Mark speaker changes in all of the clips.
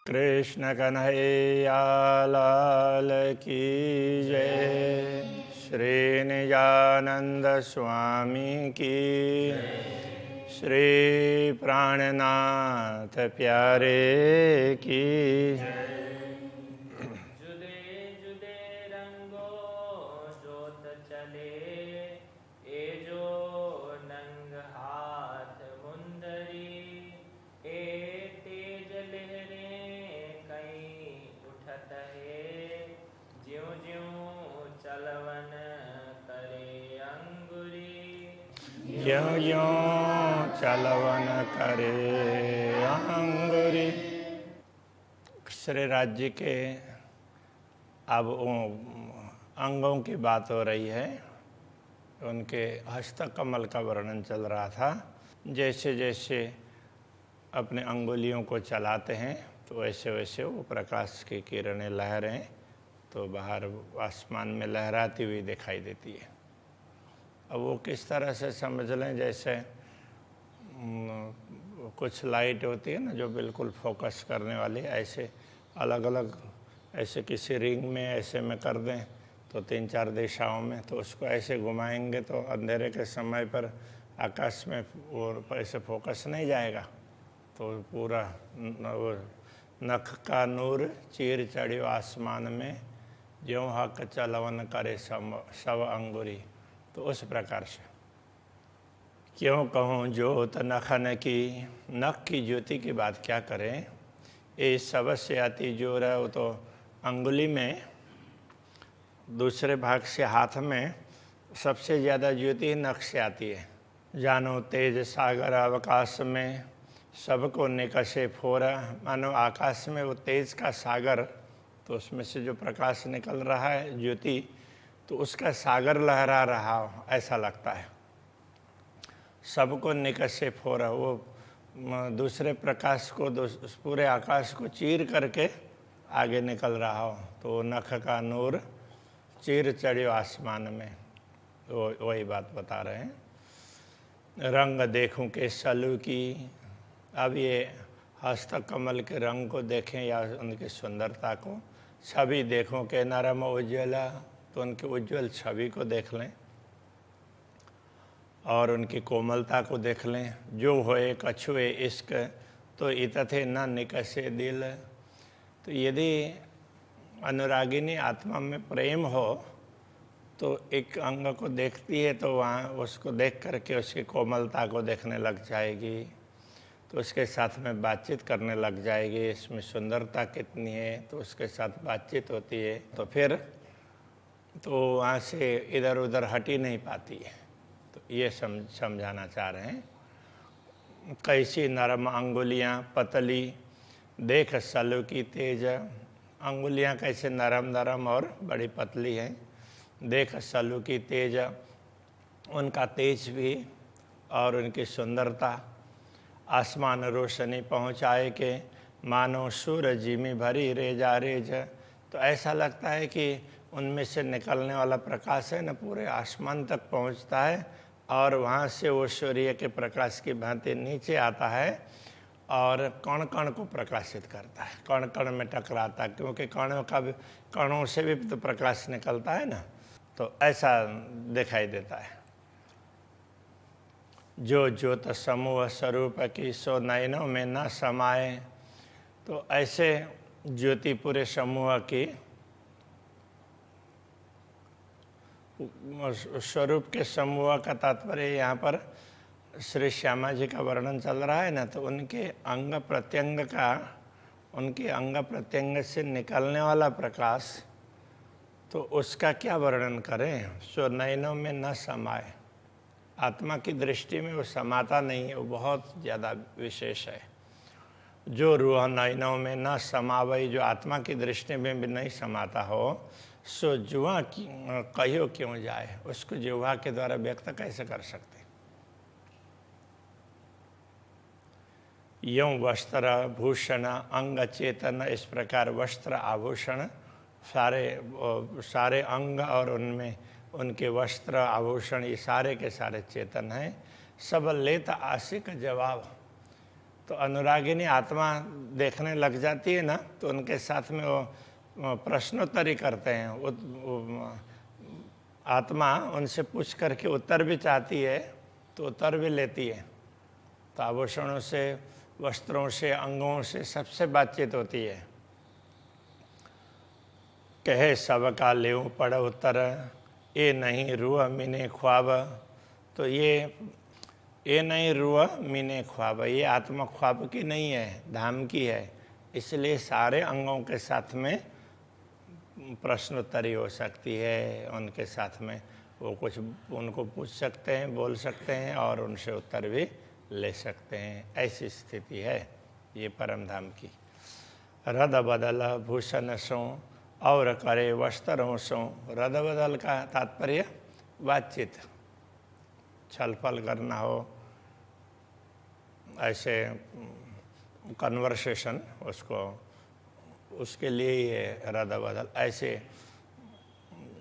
Speaker 1: कृष्ण कन्हैया लाल की जय। श्री निजानंद स्वामी की, श्री प्राणनाथ प्यारे की।
Speaker 2: जुदे जुदे रंगों जोत चले, ए जो नंग हाथ मुंदरी, ए तेज लहरें कहीं उठत है, ज्यों ज्यों चलवन करे अंगुरी।
Speaker 1: ज्यों ज्यों चलवन करे अंगुरी। श्री राज्य के अब अंगों की बात हो रही है। उनके हस्तकमल का वर्णन चल रहा था। जैसे जैसे अपने अंगुलियों को चलाते हैं तो वैसे वैसे वो प्रकाश की किरणें, लहरें तो बाहर आसमान में लहराती हुई दिखाई देती है। अब वो किस तरह से समझ लें, जैसे कुछ लाइट होती है ना जो बिल्कुल फोकस करने वाली, ऐसे अलग अलग ऐसे किसी रिंग में ऐसे में कर दें तो 3-4 दिशाओं में, तो उसको ऐसे घुमाएंगे तो अंधेरे के समय पर आकाश में वो ऐसे फोकस नहीं जाएगा, तो पूरा वो नख का नूर चीर चढ़ियो आसमान में, ज्यों हक चलवन करे सव अंगुरी। तो उस प्रकार से क्यों कहूँ ज्योत नखन की, नख की ज्योति की बात क्या करें। ये सबसे आती जोर है वो तो अंगुली में, दूसरे भाग से हाथ में सबसे ज़्यादा ज्योति नख से आती है। जानो तेज सागर अवकाश में, सबको निकसे फोरा। मानो आकाश में वो तेज का सागर, तो उसमें से जो प्रकाश निकल रहा है ज्योति, तो उसका सागर लहरा रहा हो ऐसा लगता है। सबको निकसे फोरा, वो दूसरे प्रकाश को पूरे आकाश को चीर करके आगे निकल रहा हो, तो नख का नूर चीर चढ़ियो आसमान में, तो वही बात बता रहे हैं। रंग देखूं के सलू की, अब ये हस्तकमल के रंग को देखें या उनकी सुंदरता को। छवि देखूं के नरम उज्ज्वला, तो उनकी उज्ज्वल छवि को देख लें और उनकी कोमलता को देख लें। जो होए कछुए इश्क, तो इतथे न निकसे दिल। तो यदि अनुरागिनी आत्मा में प्रेम हो तो एक अंग को देखती है तो वहाँ उसको देख करके उसकी कोमलता को देखने लग जाएगी, तो उसके साथ में बातचीत करने लग जाएगी। इसमें सुंदरता कितनी है, तो उसके साथ बातचीत होती है, तो फिर तो वहाँ से इधर उधर हट ही नहीं पाती है। तो ये समझाना चाह रहे हैं। कैसी नरम अंगुलियाँ पतली, देख सलू की तेज। अंगुलियाँ कैसे नरम नरम और बड़ी पतली हैं, देख सलू की तेज, उनका तेज भी और उनकी सुंदरता। आसमान रोशनी पहुँचाए के, मानो सूरज में भरी रेजा रेज। तो ऐसा लगता है कि उनमें से निकलने वाला प्रकाश है ना पूरे आसमान तक पहुँचता है, और वहाँ से वो सूर्य के प्रकाश की भांति नीचे आता है और कण कण को प्रकाशित करता है, कण कण में टकराता है, क्योंकि कणों से भी तो प्रकाश निकलता है ना, तो ऐसा दिखाई देता है। जो ज्योत समूह स्वरूप की, सो नयनों में न समाए। तो ऐसे ज्योति पूरे समूह की स्वरूप के समूह का तात्पर्य यहाँ पर श्री श्यामा जी का वर्णन चल रहा है ना, तो उनके अंग प्रत्यंग का, उनके अंग प्रत्यंग से निकलने वाला प्रकाश, तो उसका क्या वर्णन करें। सो नयनों में न समाए, आत्मा की दृष्टि में वो समाता नहीं है, वो बहुत ज़्यादा विशेष है। जो रूह नयनों में न समावई, जो आत्मा की दृष्टि में भी नहीं समाता हो, सो जुआ कहियो क्यों जाए, उसको जुआ के द्वारा व्यक्त कैसे कर सकते। यों वस्त्र भूषण अंग चेतन, इस प्रकार वस्त्र आभूषण सारे अंग और उनमें उनके वस्त्र आभूषण ये सारे के सारे चेतन हैं। सब लेत आशिक जवाब, तो अनुरागिनी आत्मा देखने लग जाती है ना, तो उनके साथ में वो प्रश्नोत्तरी करते हैं। वो आत्मा उनसे पूछ करके उत्तर भी चाहती है तो उत्तर भी लेती है। तो आभूषणों से, वस्त्रों से, अंगों से सबसे बातचीत होती है। कहे सब का लेऊं पड़ उत्तर, ये नहीं रुआ मीने ख्वाब। तो ये नहीं रुआ मीने ख्वाब, ये आत्मा ख्वाब की नहीं है, धाम की है। इसलिए सारे अंगों के साथ में प्रश्नोत्तरी हो सकती है। उनके साथ में वो कुछ उनको पूछ सकते हैं, बोल सकते हैं और उनसे उत्तर भी ले सकते हैं। ऐसी स्थिति है ये परम धाम की। रद बदल भूषण सो और करे वस्त्रों सो। रद बदल का तात्पर्य बातचीत, छलफल करना हो, ऐसे कन्वर्सेशन, उसके लिए ये रद बदल, ऐसे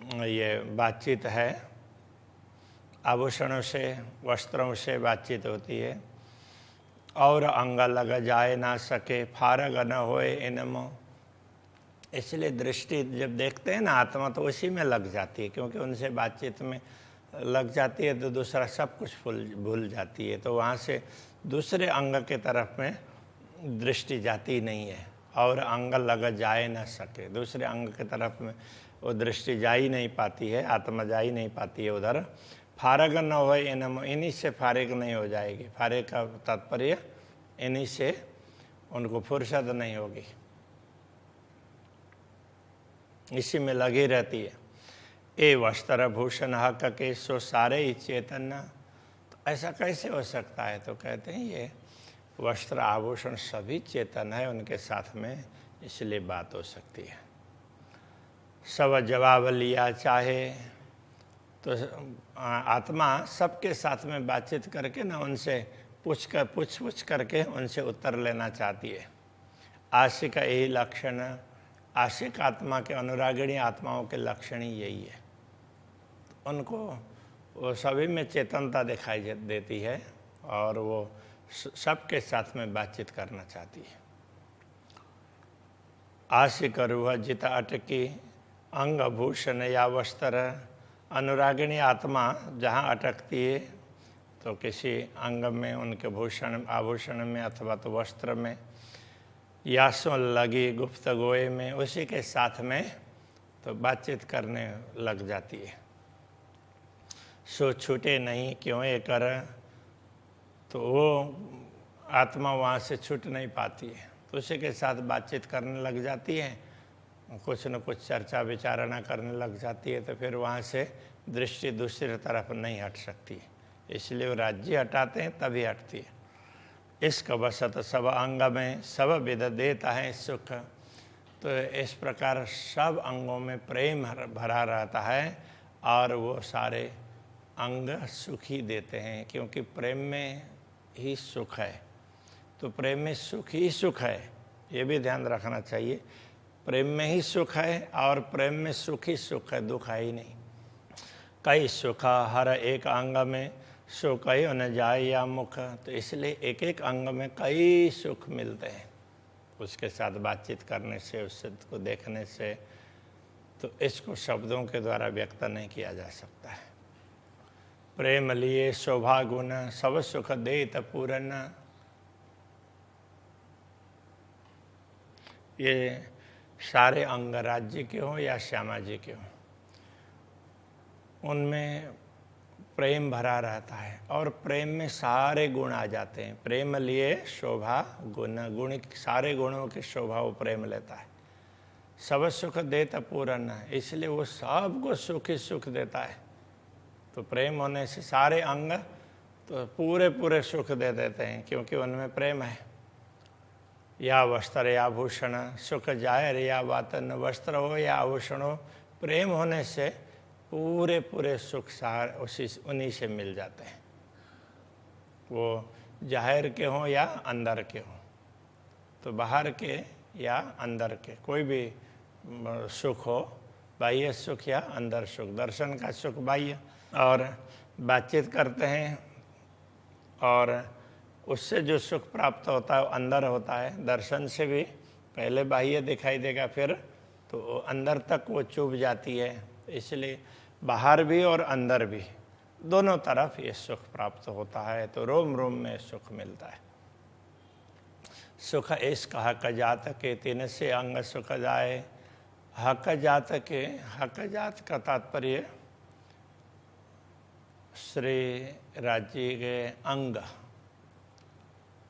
Speaker 1: ये बातचीत है। आभूषणों से, वस्त्रों से बातचीत होती है। और अंग लग जाए ना सके, फारग न होए इनमो। इसलिए दृष्टि जब देखते हैं ना आत्मा, तो उसी में लग जाती है, क्योंकि उनसे बातचीत में लग जाती है तो दूसरा सब कुछ भूल जाती है। तो वहाँ से दूसरे अंग के तरफ में दृष्टि जाती नहीं है। और अंग लग जाए ना सके, दूसरे अंग के तरफ में वो दृष्टि जा ही नहीं पाती है, आत्मा जा ही नहीं पाती है उधर। फारग न हो इन्हीं से फारिग नहीं हो जाएगी। फारिग का तात्पर्य इन्हीं से उनको फुर्सत नहीं होगी, इसी में लगी रहती है। ए वस्त्र भूषण हक के सो सारे ही चेतन। तो ऐसा कैसे हो सकता है? तो कहते हैं ये वस्त्र आभूषण सभी चेतन है उनके साथ में, इसलिए बात हो सकती है। सब जवाब लिया चाहे, तो आत्मा सबके साथ में बातचीत करके ना उनसे पूछ करके उनसे उत्तर लेना चाहती है। आशिक यही लक्षण, आशिक आत्मा के, अनुरागिणी आत्माओं के लक्षण ही यही है। उनको वो सभी में चेतनता दिखाई देती है और वो सबके साथ में बातचीत करना चाहती है। आशिक रूह जित अटकी अंग भूषण या वस्त्र। अनुरागिणी आत्मा जहाँ अटकती है तो किसी अंग में, उनके भूषण आभूषण में अथवा तो वस्त्र में, या सो लगी गुफ्तगोए में, उसी के साथ में तो बातचीत करने लग जाती है। सो छूटे नहीं क्यों ये कर, तो वो आत्मा वहाँ से छूट नहीं पाती है, तो उसी के साथ बातचीत करने लग जाती है, कुछ न कुछ चर्चा विचारणा करने लग जाती है। तो फिर वहाँ से दृष्टि दूसरी तरफ नहीं हट सकती, इसलिए वो राज्य हटाते हैं तभी हटती है। इश्क बसत सब अंग में सब विध देता है सुख। तो इस प्रकार सब अंगों में प्रेम भरा रहता है और वो सारे अंग सुखी देते हैं, क्योंकि प्रेम में ही सुख है। तो प्रेम में सुख ही सुख है, ये भी ध्यान रखना चाहिए। प्रेम में ही सुख है और प्रेम में सुख ही सुख है, दुख है ही नहीं। कई सुख हर एक अंग में, सो कई न जाए या मुख। तो इसलिए एक एक अंग में कई सुख मिलते हैं उसके साथ बातचीत करने से, उससे को देखने से। तो इसको शब्दों के द्वारा व्यक्त नहीं किया जा सकता है। प्रेम लिए शोभा गुण सब सुख देत पूर्ण। ये सारे अंग राज्य के हों या श्यामा जी के हों, उनमें प्रेम भरा रहता है और प्रेम में सारे गुण आ जाते हैं। प्रेम लिए शोभा गुण, गुण सारे गुणों की शोभा वो प्रेम लेता है। सब सुख देता पूर्ण, इसलिए वो सबको सुख ही सुख देता है। तो प्रेम होने से सारे अंग तो पूरे पूरे सुख दे देते हैं, क्योंकि उनमें प्रेम है। या वस्त्र या आभूषण सुख जाहिर या वातन, वस्त्र हो या आभूषण हो, प्रेम होने से पूरे पूरे सुख सार उन्हीं से मिल जाते हैं। वो जाहिर के हों या अंदर के हों, तो बाहर के या अंदर के कोई भी सुख हो, बाह्य सुख या अंदर सुख। दर्शन का सुख बाह्य, और बातचीत करते हैं और उससे जो सुख प्राप्त होता है वो अंदर होता है। दर्शन से भी पहले बाह्य दिखाई देगा, फिर तो अंदर तक वो चुभ जाती है। इसलिए बाहर भी और अंदर भी दोनों तरफ ये सुख प्राप्त होता है, तो रोम रोम में सुख मिलता है। सुख इस कहा का जात के तीन से अंग सुख जाए। हक जात के, हक जात का तात्पर्य श्री राज्य के अंग।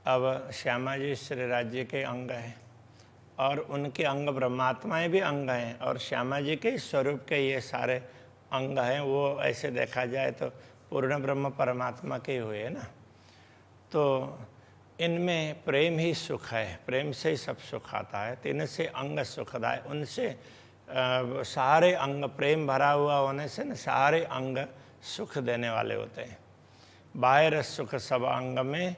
Speaker 1: अब श्यामा जी श्री राज्य के अंग हैं और उनके अंग ब्रह्मात्माएं भी अंग हैं, और श्यामा जी के स्वरूप के ये सारे अंग हैं। वो ऐसे देखा जाए तो पूर्ण ब्रह्म परमात्मा के हुए ना। तो इनमें प्रेम ही सुख है, प्रेम से ही सब सुख आता है। तीन से अंग सुखदाय, उनसे सारे अंग, प्रेम भरा हुआ होने से न सारे अंग सुख देने वाले होते हैं। बाहर सुख सब अंग में,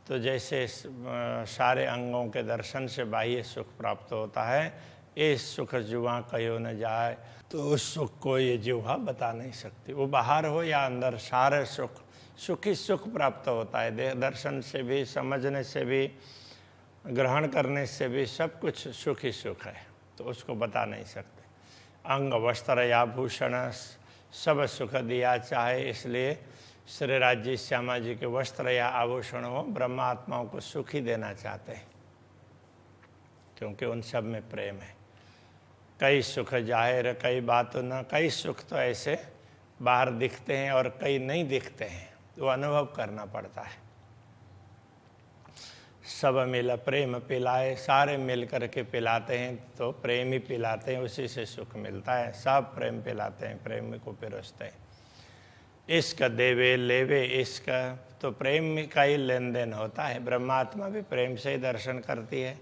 Speaker 1: तो जैसे सारे अंगों के दर्शन से बाह्य सुख प्राप्त होता है। इस सुख जुआ कहो न जाए, तो उस सुख को ये जिह्वा बता नहीं सकती। वो बाहर हो या अंदर, सारे सुख, सुख ही सुख प्राप्त होता है। देह दर्शन से भी, समझने से भी, ग्रहण करने से भी, सब कुछ सुख ही सुख है, तो उसको बता नहीं सकते। अंग वस्त्र या भूषण सब सुख दिया चाहे, इसलिए श्री राज्य श्यामा जी के वस्त्र या आभूषणों ब्रह्मा आत्माओं को सुख ही देना चाहते हैं, क्योंकि उन सब में प्रेम है। कई सुख जाहिर, कई बात न, कई सुख तो ऐसे बाहर दिखते हैं और कई नहीं दिखते हैं, वो अनुभव करना पड़ता है। सब मिल प्रेम पिलाए, सारे मिल करके पिलाते हैं, तो प्रेम ही पिलाते हैं, उसी से सुख मिलता है। सब प्रेम पिलाते हैं, प्रेम को पिरोसते हैं। इश्क देवे लेवे इश्क, तो प्रेम का ही लेन देन होता है। ब्रह्मात्मा भी प्रेम से ही दर्शन करती है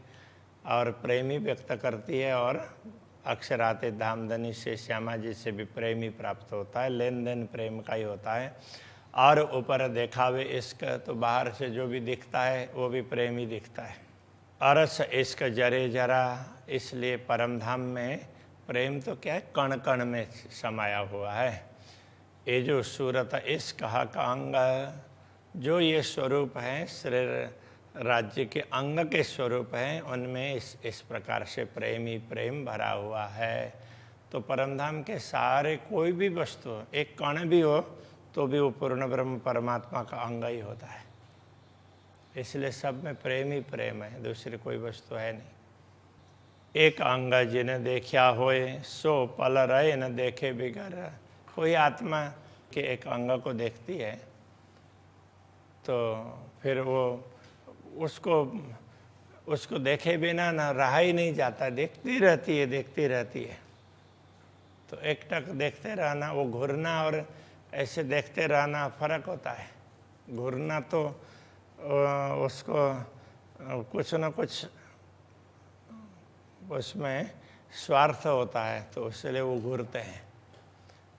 Speaker 1: और प्रेम ही व्यक्त करती है, और अक्षराते धामधनी से श्यामा जी से भी प्रेम ही प्राप्त होता है। लेन देन प्रेम का ही होता है। और ऊपर देखावे इश्क, तो बाहर से जो भी दिखता है वो भी प्रेम ही दिखता है। अरस इश्क जरे जरा, इसलिए परम धाम में प्रेम तो क्या है, कण कण में समाया हुआ है। ये जो सूरत इस कहा का अंग, जो ये स्वरूप हैं श्री राज्य के अंग के स्वरूप हैं, उनमें इस प्रकार से प्रेम ही प्रेम भरा हुआ है। तो परमधाम के सारे कोई भी वस्तु, एक कण भी हो तो भी वो पूर्ण ब्रह्म परमात्मा का अंग ही होता है। इसलिए सब में प्रेम ही प्रेम है, दूसरी कोई वस्तु है नहीं। एक अंग जिन्हें देखा होए, सो पल रहे न देखे बिगर। कोई आत्मा के एक अंग को देखती है तो फिर वो उसको देखे बिना ना रहा ही नहीं जाता, देखती रहती है, देखती रहती है। तो एक टक देखते रहना, वो घूरना और ऐसे देखते रहना फर्क होता है। घूरना तो उसको कुछ न कुछ उसमें स्वार्थ होता है, तो इसलिए वो घूरते हैं।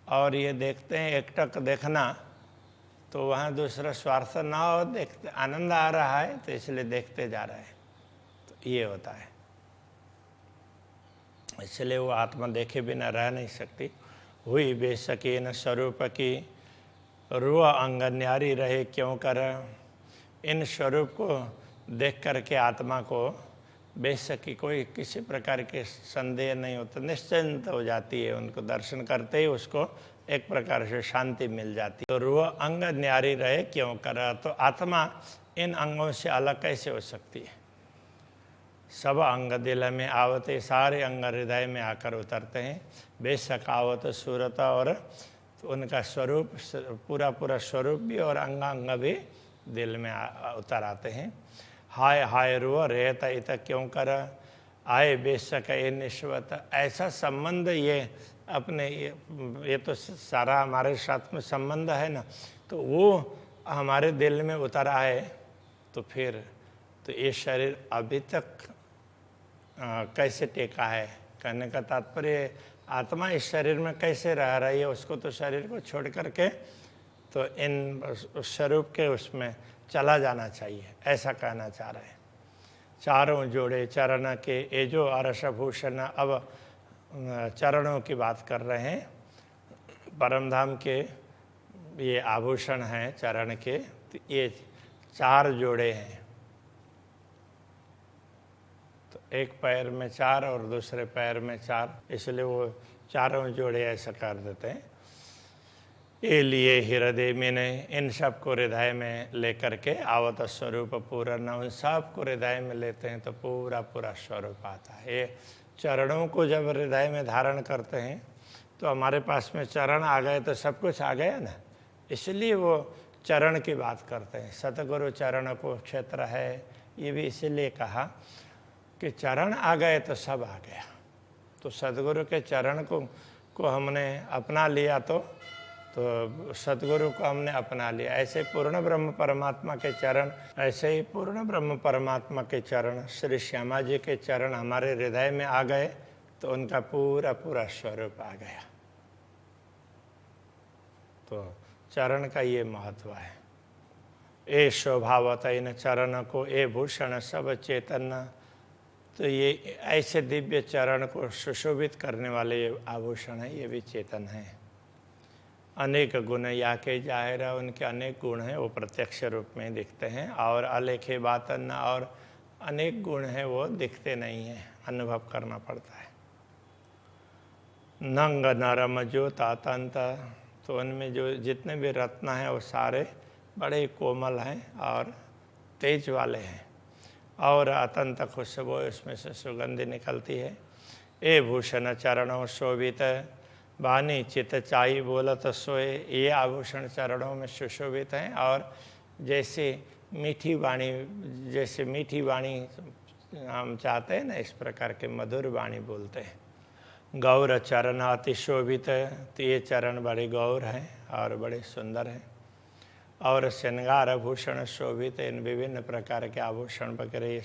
Speaker 1: और ये देखते हैं, एकटक देखना, तो वहाँ दूसरा स्वार्थ ना हो, देखते आनंद आ रहा है तो इसलिए देखते जा रहे हैं, तो ये होता है। इसलिए वो आत्मा देखे बिना रह नहीं सकती। हुई बेसकी न स्वरूप की, रुआ अंग न्यारी रहे क्यों कर। इन स्वरूप को देख करके आत्मा को बेसकी, कोई किसी प्रकार के संदेह नहीं होता, निश्चिंत हो जाती है। उनको दर्शन करते ही उसको एक प्रकार से शांति मिल जाती है। तो रुआ अंग न्यारी रहे क्यों कर, तो आत्मा इन अंगों से अलग कैसे हो सकती है। सब अंग दिल में आवते, सारे अंग हृदय में आकर उतरते हैं। बेशक आवत सूरत, और तो उनका स्वरूप पूरा पूरा स्वरूप भी और अंग अंग भी दिल में उतर आते हैं। हाय हाय रुआ रहता इत क्यों कर, आए बेशक ये निश्वत। ऐसा संबंध ये अपने ये तो सारा हमारे साथ में संबंध है ना, तो वो हमारे दिल में उतर आए तो फिर तो ये शरीर अभी तक कैसे टेका है। कहने का तात्पर्य आत्मा इस शरीर में कैसे रह रही है, उसको तो शरीर को छोड़ करके तो इन स्वरूप के उसमें चला जाना चाहिए, ऐसा कहना चाह रहे हैं। चारों जोड़े चरण के ये जो अरस भूषण, अब चरणों की बात कर रहे हैं। परमधाम के ये आभूषण हैं चरण के, तो ये 4 जोड़े हैं, तो एक पैर में 4 और दूसरे पैर में 4, इसलिए वो चारों जोड़े ऐसा कर देते हैं। ये लिए हृदय मैंने इन सब को हृदय में लेकर के आवत स्वरूप पूर्ण, उन सब को हृदय में लेते हैं तो पूरा पूरा स्वरूप आता है। ये चरणों को जब हृदय में धारण करते हैं तो हमारे पास में चरण आ गए तो सब कुछ आ गया ना, इसलिए वो चरण की बात करते हैं। सतगुरु चरण को क्षेत्र है, ये भी इसीलिए कहा कि चरण आ गए तो सब आ गया। तो सतगुरु के चरण को हमने अपना लिया तो सतगुरु को हमने अपना लिया। ऐसे पूर्ण ब्रह्म परमात्मा के चरण, ऐसे ही पूर्ण ब्रह्म परमात्मा के चरण श्री श्यामा जी के चरण हमारे हृदय में आ गए तो उनका पूरा पूरा स्वरूप आ गया। तो चरण का ये महत्व है। ए शोभावत इन चरण को ए भूषण सब चेतन, तो ये ऐसे दिव्य चरण को सुशोभित करने वाले ये आभूषण है, ये भी चेतन है। अनेक गुण या के जाहिर, उनके अनेक गुण हैं, वो प्रत्यक्ष रूप में दिखते हैं, और अलेखे बातन, और अनेक गुण हैं वो दिखते नहीं हैं, अनुभव करना पड़ता है। नंग नरम जो तातंत, तो उनमें जो जितने भी रत्न हैं वो सारे बड़े कोमल हैं और तेज वाले हैं, और अतंत खुशबू उसमें से सुगंधि निकलती है। ए भूषण चरणों शोभित वाणी चित चाई बोलत सोए, ये आभूषण चरणों में सुशोभित हैं, और जैसे मीठी वाणी हम चाहते हैं ना, इस प्रकार के मधुर वाणी बोलते हैं। गौर चरण अति शोभित, तो ये चरण बड़े गौर हैं और बड़े सुंदर हैं। और श्रृंगार आभूषण शोभित, इन विभिन्न प्रकार के आभूषण वगैरह,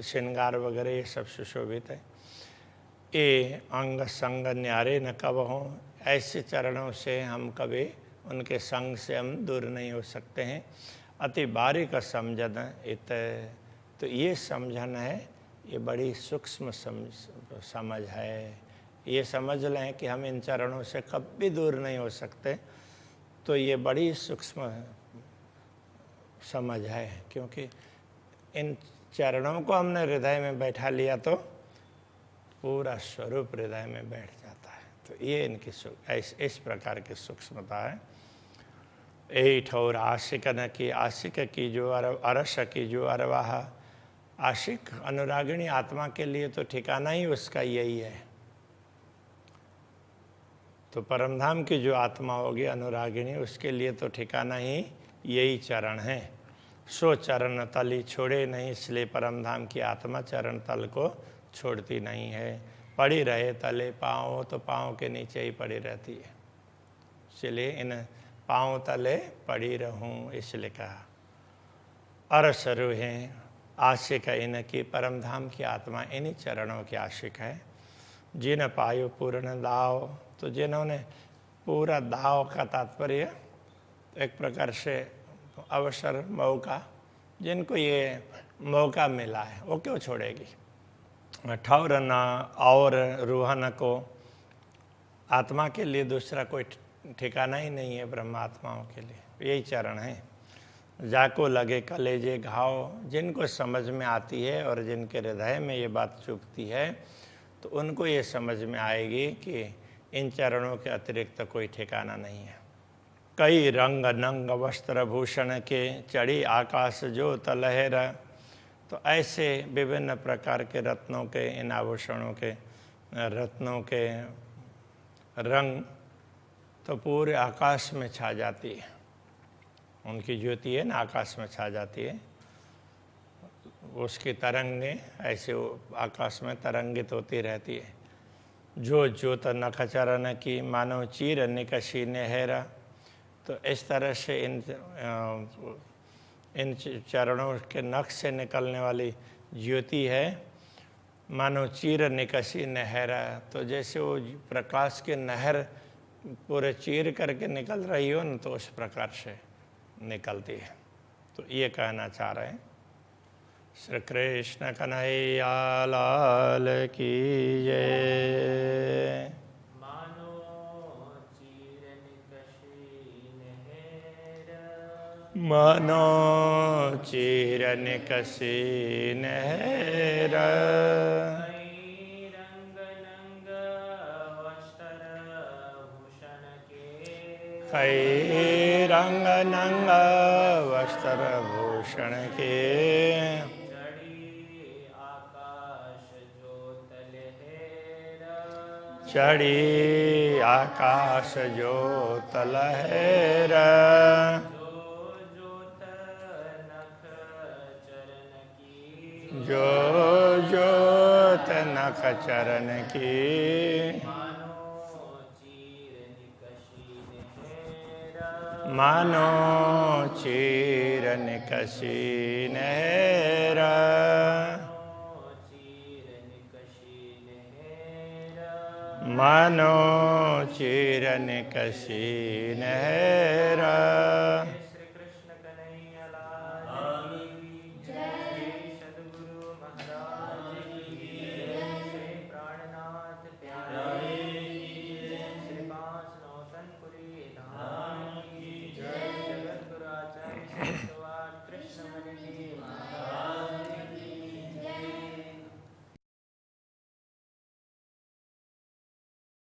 Speaker 1: श्रृंगार वगैरह ये सब सुशोभित है। ये अंग संग न्यारे न कब हों, ऐसे चरणों से हम कभी उनके संग से हम दूर नहीं हो सकते हैं। अति बारीक समझन इत, तो ये समझन है, ये बड़ी सूक्ष्म समझ है। ये समझ लें कि हम इन चरणों से कभी दूर नहीं हो सकते, तो ये बड़ी सूक्ष्म समझ है, क्योंकि इन चरणों को हमने हृदय में बैठा लिया तो पूरा स्वरूप हृदय में बैठ जाता है। तो ये इनकी इस प्रकार की सूक्ष्मता है। एठ और आशिक न की, आशिक की जो अरस की जो अरवाह, आशिक अनुरागिणी आत्मा के लिए तो ठिकाना ही उसका यही है। तो परमधाम की जो आत्मा होगी अनुरागिणी, उसके लिए तो ठिकाना ही यही चरण है। सो चरण तली छोड़े नहीं, इसलिए परमधाम की आत्मा चरण तल को छोड़ती नहीं है। पड़ी रहे तले पाँव, तो पाँव के नीचे ही पड़ी रहती है, इसलिए इन पाँव तले पड़ी रहूं, इसलिए कहा। अरस रूहें आशिक इनकी, परमधाम की आत्मा इन्हीं चरणों की आशिक है। जिन पायो पूर्ण दाव, तो जिन्होंने पूरा दाव का तात्पर्य एक प्रकार से अवसर, मौका, जिनको ये मौका मिला है वो क्यों छोड़ेगी। ठौरना और रूहन को, आत्मा के लिए दूसरा कोई ठिकाना ही नहीं है ब्रह्मात्माओं के लिए, यही चरण है। जाको लगे कलेजे घाव, जिनको समझ में आती है और जिनके हृदय में ये बात चुभती है, तो उनको ये समझ में आएगी कि इन चरणों के अतिरिक्त कोई ठिकाना नहीं है। कई रंग नंग वस्त्र भूषण के, चढ़ी आकाश जो तलहर, तो ऐसे विभिन्न प्रकार के रत्नों के, इन आभूषणों के रत्नों के रंग तो पूरे आकाश में छा जाती है। उनकी ज्योति है ना, आकाश में छा जाती है, उसकी तरंगें ऐसे आकाश में तरंगित होती रहती है। जो ज्योत नख चरण की, मानव चीर निकशी नहरा, तो इस तरह से इन चरणों के नख से निकलने वाली ज्योति है, मानो चीर निकशी नहरा, तो जैसे वो प्रकाश की नहर पूरे चीर करके निकल रही हो न, तो उस प्रकार से निकलती है। तो ये कहना चाह रहे हैं। श्री कृष्ण कन्हैया लाल की जय। मानो चीरन कसी नहर
Speaker 2: रंग नंग वस्त्र भूषण के
Speaker 1: कई रंग नंग वस्त्र भूषण के
Speaker 2: चढ़ी आकाश जो तलहेर
Speaker 1: जो जोत नख चरण की मानो चीर निकसी नहर मानो चीर निकसी नहर